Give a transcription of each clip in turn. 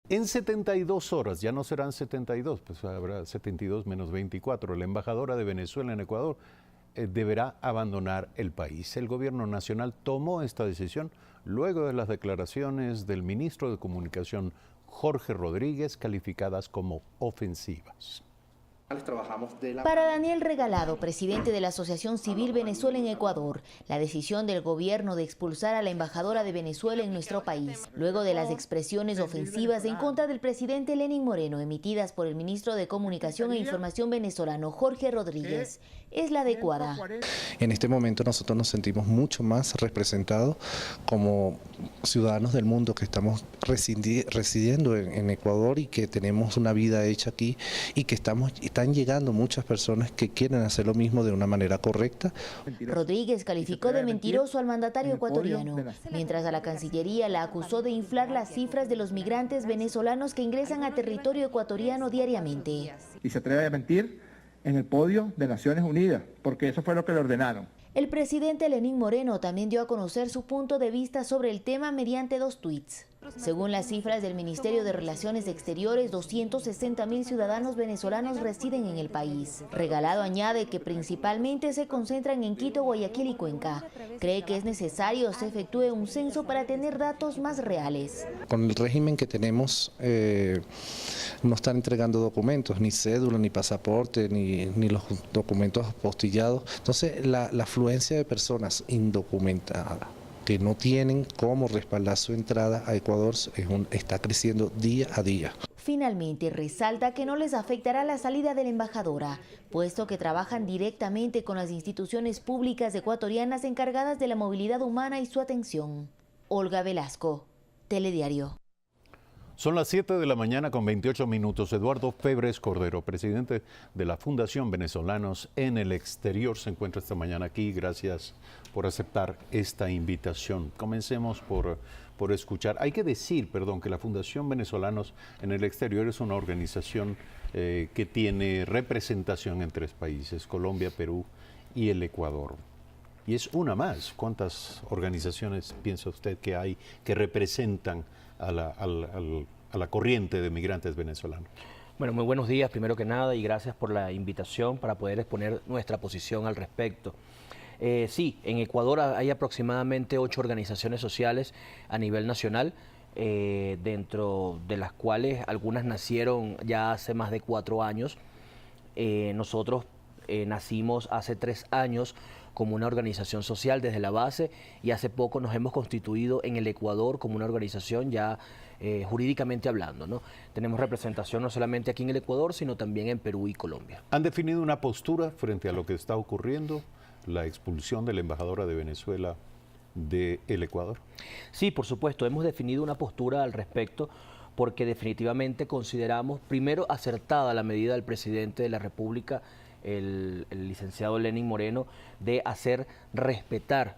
En 72 horas, ya no serán 72, pues habrá 72 menos 24. La embajadora de Venezuela en Ecuador deberá abandonar el país. El gobierno nacional tomó esta decisión luego de las declaraciones del ministro de Comunicación, Jorge Rodríguez, calificadas como ofensivas. Para Daniel Regalado, presidente de la Asociación Civil Venezuela en Ecuador, la decisión del gobierno de expulsar a la embajadora de Venezuela en nuestro país, luego de las expresiones ofensivas en contra del presidente Lenín Moreno emitidas por el ministro de Comunicación e Información venezolano Jorge Rodríguez, es la adecuada. En este momento nosotros nos sentimos mucho más representados como ciudadanos del mundo que estamos residiendo en Ecuador y que tenemos una vida hecha aquí y que están llegando muchas personas que quieren hacer lo mismo de una manera correcta. Rodríguez calificó de mentiroso al mandatario ecuatoriano, mientras a la Cancillería la acusó de inflar las cifras de los migrantes venezolanos que ingresan a territorio ecuatoriano diariamente. Y se atreve a mentir en el podio de Naciones Unidas, porque eso fue lo que le ordenaron. El presidente Lenín Moreno también dio a conocer su punto de vista sobre el tema mediante 2 tuits. Según las cifras del Ministerio de Relaciones Exteriores, 260.000 ciudadanos venezolanos residen en el país. Regalado añade que principalmente se concentran en Quito, Guayaquil y Cuenca. Cree que es necesario se efectúe un censo para tener datos más reales. Con el régimen que tenemos, no están entregando documentos, ni cédula, ni pasaporte, ni los documentos apostillados. Entonces, la afluencia de personas indocumentadas que no tienen cómo respaldar su entrada a Ecuador está creciendo día a día. Finalmente, resalta que no les afectará la salida de la embajadora, puesto que trabajan directamente con las instituciones públicas ecuatorianas encargadas de la movilidad humana y su atención. Olga Velasco, Telediario. Son las 7 de la mañana con 28 minutos. Eduardo Febres Cordero, presidente de la Fundación Venezolanos en el Exterior, se encuentra esta mañana aquí. Gracias por aceptar esta invitación. Comencemos por escuchar. Hay que decir, que la Fundación Venezolanos en el Exterior es una organización que tiene representación en 3 países, Colombia, Perú y el Ecuador. Y es una más. ¿Cuántas organizaciones piensa usted que hay que representan a la corriente de migrantes venezolanos? Bueno, muy buenos días primero que nada y gracias por la invitación para poder exponer nuestra posición al respecto. Sí, en Ecuador hay aproximadamente 8 organizaciones sociales a nivel nacional, dentro de las cuales algunas nacieron ya hace más de 4 años. Nosotros nacimos hace 3 años como una organización social desde la base y hace poco nos hemos constituido en el Ecuador como una organización ya jurídicamente hablando, ¿no? Tenemos representación no solamente aquí en el Ecuador, sino también en Perú y Colombia. ¿Han definido una postura frente a lo que está ocurriendo, la expulsión de la embajadora de Venezuela del Ecuador? Sí, por supuesto, hemos definido una postura al respecto porque definitivamente consideramos, primero, acertada la medida del presidente de la República, el licenciado Lenín Moreno, de hacer respetar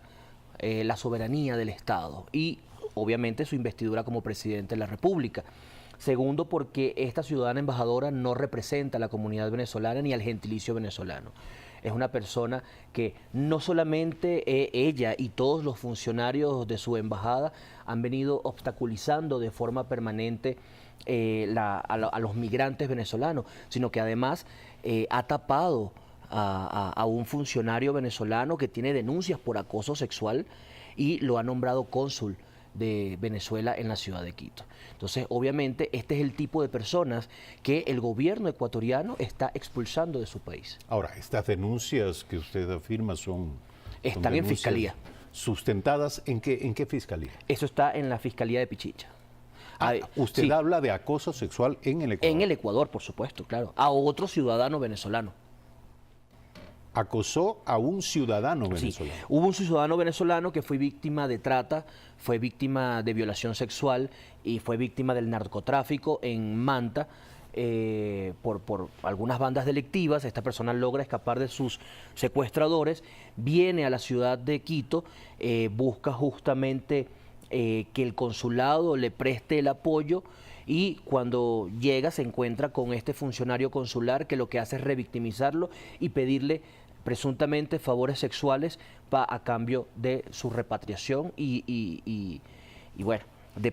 la soberanía del Estado y obviamente su investidura como presidente de la República. Segundo, porque esta ciudadana embajadora no representa a la comunidad venezolana ni al gentilicio venezolano. Es una persona que no solamente ella y todos los funcionarios de su embajada han venido obstaculizando de forma permanente a los migrantes venezolanos, sino que además ha tapado a un funcionario venezolano que tiene denuncias por acoso sexual y lo ha nombrado cónsul de Venezuela en la ciudad de Quito. Entonces, obviamente, este es el tipo de personas que el gobierno ecuatoriano está expulsando de su país. Ahora, estas denuncias que usted afirma están en fiscalía. ¿Sustentadas en qué fiscalía? Eso está en la Fiscalía de Pichicha. Usted sí. Habla de acoso sexual en el Ecuador. En el Ecuador, por supuesto, claro. A otro ciudadano venezolano. Acosó a un ciudadano venezolano. Sí. Hubo un ciudadano venezolano que fue víctima de trata, fue víctima de violación sexual y fue víctima del narcotráfico en Manta por algunas bandas delictivas. Esta persona logra escapar de sus secuestradores, viene a la ciudad de Quito, busca justamente que el consulado le preste el apoyo y cuando llega se encuentra con este funcionario consular que lo que hace es revictimizarlo y pedirle presuntamente favores sexuales a cambio de su repatriación y bueno,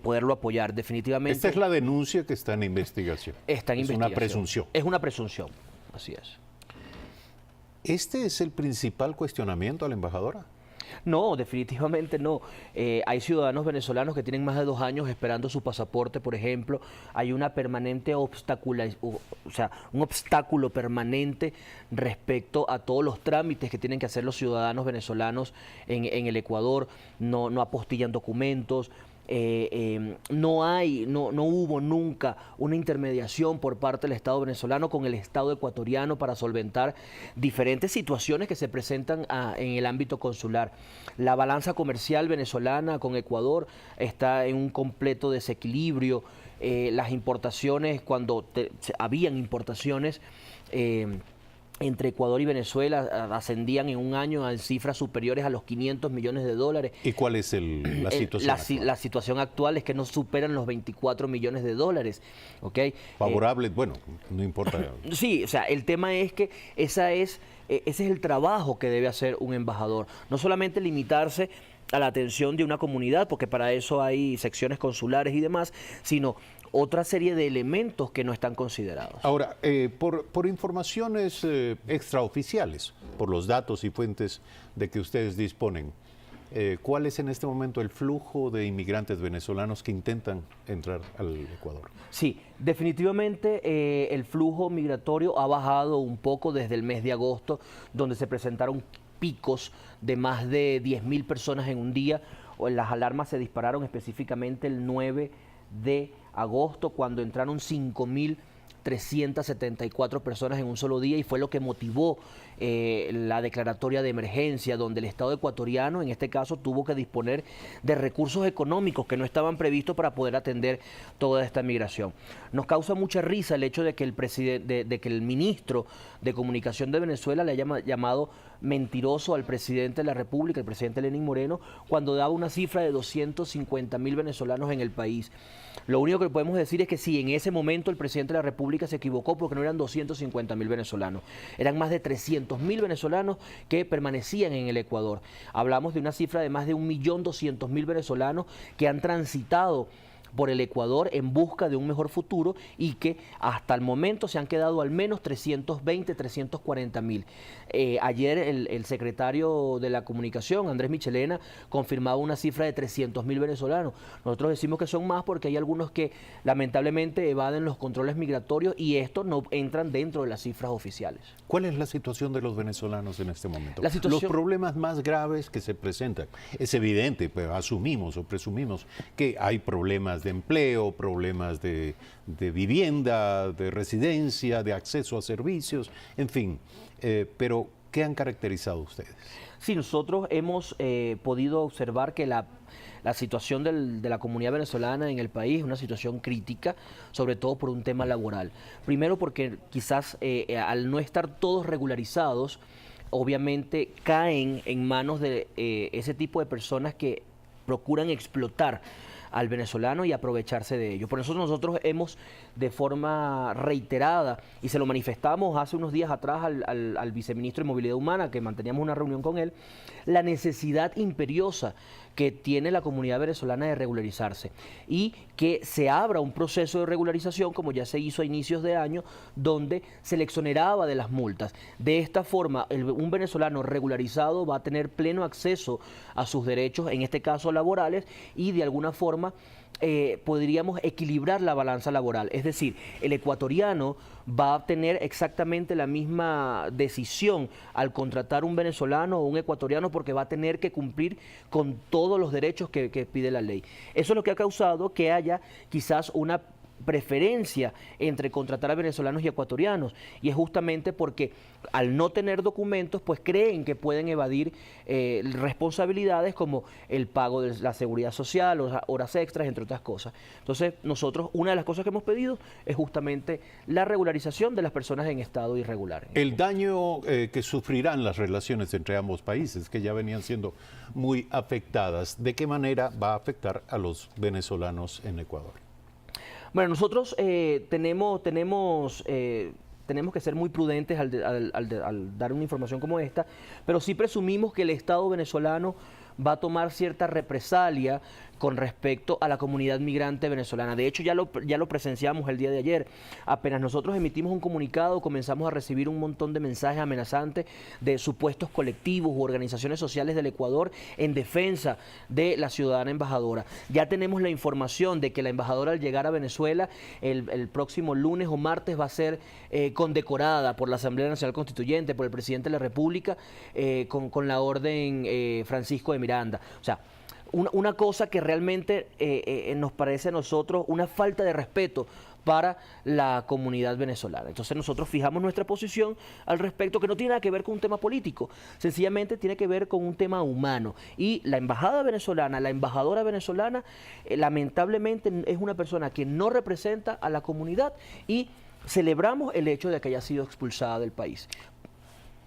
poderlo apoyar. Definitivamente. Esta es la denuncia que está en investigación. Está en investigación. Es una presunción. Es una presunción, así es. ¿Este es el principal cuestionamiento a la embajadora? No, definitivamente no. Hay ciudadanos venezolanos que tienen más de 2 años esperando su pasaporte, por ejemplo. Hay una permanente un obstáculo permanente respecto a todos los trámites que tienen que hacer los ciudadanos venezolanos en el Ecuador. No apostillan documentos. No hubo nunca una intermediación por parte del Estado venezolano con el Estado ecuatoriano para solventar diferentes situaciones que se presentan en el ámbito consular. La balanza comercial venezolana con Ecuador está en un completo desequilibrio. Las importaciones, cuando habían importaciones, entre Ecuador y Venezuela ascendían en un año a cifras superiores a los 500 millones de dólares. ¿Y cuál es la situación actual? La situación actual es que no superan los 24 millones de dólares. ¿Okay? Favorable, bueno, no importa. Sí, o sea, el tema es que ese es el trabajo que debe hacer un embajador. No solamente limitarse a la atención de una comunidad, porque para eso hay secciones consulares y demás, sino otra serie de elementos que no están considerados. Ahora, por informaciones extraoficiales, por los datos y fuentes de que ustedes disponen, ¿cuál es en este momento el flujo de inmigrantes venezolanos que intentan entrar al Ecuador? Sí, definitivamente el flujo migratorio ha bajado un poco desde el mes de agosto, donde se presentaron picos de más de 10.000 personas en un día. Las alarmas se dispararon específicamente el 9 de agosto, cuando entraron 5.374 personas en un solo día, y fue lo que motivó la declaratoria de emergencia, donde el Estado ecuatoriano, en este caso, tuvo que disponer de recursos económicos que no estaban previstos para poder atender toda esta migración. Nos causa mucha risa el hecho de que el ministro de Comunicación de Venezuela le haya llamado mentiroso al presidente de la República, el presidente Lenín Moreno, cuando daba una cifra de 250.000 venezolanos en el país. Lo único que podemos decir es que sí, en ese momento el presidente de la República se equivocó, porque no eran 250.000 venezolanos, eran más de 300.000 venezolanos que permanecían en el Ecuador. Hablamos de una cifra de más de 1.200.000 venezolanos que han transitado por el Ecuador en busca de un mejor futuro, y que hasta el momento se han quedado al menos 340.000. Ayer el secretario de la Comunicación, Andrés Michelena, confirmaba una cifra de 300.000 venezolanos. Nosotros decimos que son más porque hay algunos que lamentablemente evaden los controles migratorios, y estos no entran dentro de las cifras oficiales. ¿Cuál es la situación de los venezolanos en este momento? Los problemas más graves que se presentan. Es evidente, pues asumimos o presumimos que hay problemas de empleo, problemas de vivienda, de residencia, de acceso a servicios, en fin. Pero, ¿qué han caracterizado ustedes? Sí, nosotros hemos podido observar que la situación de la comunidad venezolana en el país es una situación crítica, sobre todo por un tema laboral. Primero porque quizás al no estar todos regularizados, obviamente caen en manos de ese tipo de personas que procuran explotar al venezolano y aprovecharse de ello. Por eso nosotros hemos, de forma reiterada, y se lo manifestamos hace unos días atrás al viceministro de Movilidad Humana, que manteníamos una reunión con él, la necesidad imperiosa que tiene la comunidad venezolana de regularizarse, y que se abra un proceso de regularización, como ya se hizo a inicios de año, donde se le exoneraba de las multas. De esta forma, un venezolano regularizado va a tener pleno acceso a sus derechos, en este caso laborales, y de alguna forma podríamos equilibrar la balanza laboral. Es decir, el ecuatoriano va a tener exactamente la misma decisión al contratar un venezolano o un ecuatoriano, porque va a tener que cumplir con todos los derechos que pide la ley. Eso es lo que ha causado que haya quizás una preferencia entre contratar a venezolanos y ecuatorianos, y es justamente porque al no tener documentos pues creen que pueden evadir responsabilidades como el pago de la seguridad social, horas extras, entre otras cosas. Entonces nosotros, una de las cosas que hemos pedido es justamente la regularización de las personas en estado irregular. El daño que sufrirán las relaciones entre ambos países, que ya venían siendo muy afectadas, ¿de qué manera va a afectar a los venezolanos en Ecuador? Bueno, nosotros tenemos que ser muy prudentes al dar una información como esta, pero sí presumimos que el Estado venezolano va a tomar cierta represalia con respecto a la comunidad migrante venezolana. De hecho, ya lo presenciamos el día de ayer. Apenas nosotros emitimos un comunicado, comenzamos a recibir un montón de mensajes amenazantes de supuestos colectivos u organizaciones sociales del Ecuador en defensa de la ciudadana embajadora. Ya tenemos la información de que la embajadora, al llegar a Venezuela el próximo lunes o martes, va a ser condecorada por la Asamblea Nacional Constituyente, por el presidente de la República, con la orden Francisco de Miranda. O sea, una cosa que realmente nos parece a nosotros una falta de respeto para la comunidad venezolana. Entonces nosotros fijamos nuestra posición al respecto, que no tiene nada que ver con un tema político, sencillamente tiene que ver con un tema humano. Y la embajada venezolana, la embajadora venezolana, lamentablemente es una persona que no representa a la comunidad, y celebramos el hecho de que haya sido expulsada del país.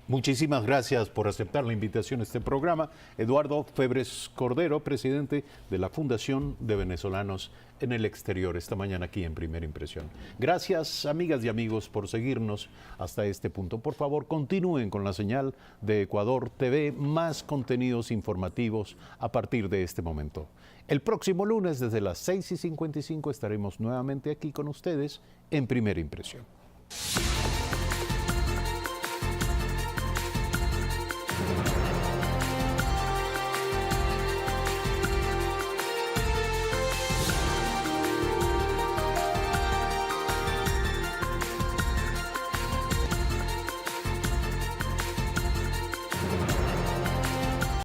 Muchísimas gracias por aceptar la invitación a este programa. Eduardo Febres Cordero, presidente de la Fundación de Venezolanos en el Exterior, esta mañana aquí en Primera Impresión. Gracias, amigas y amigos, por seguirnos hasta este punto. Por favor, continúen con la señal de Ecuador TV, más contenidos informativos a partir de este momento. El próximo lunes, desde las 6:55, estaremos nuevamente aquí con ustedes en Primera Impresión.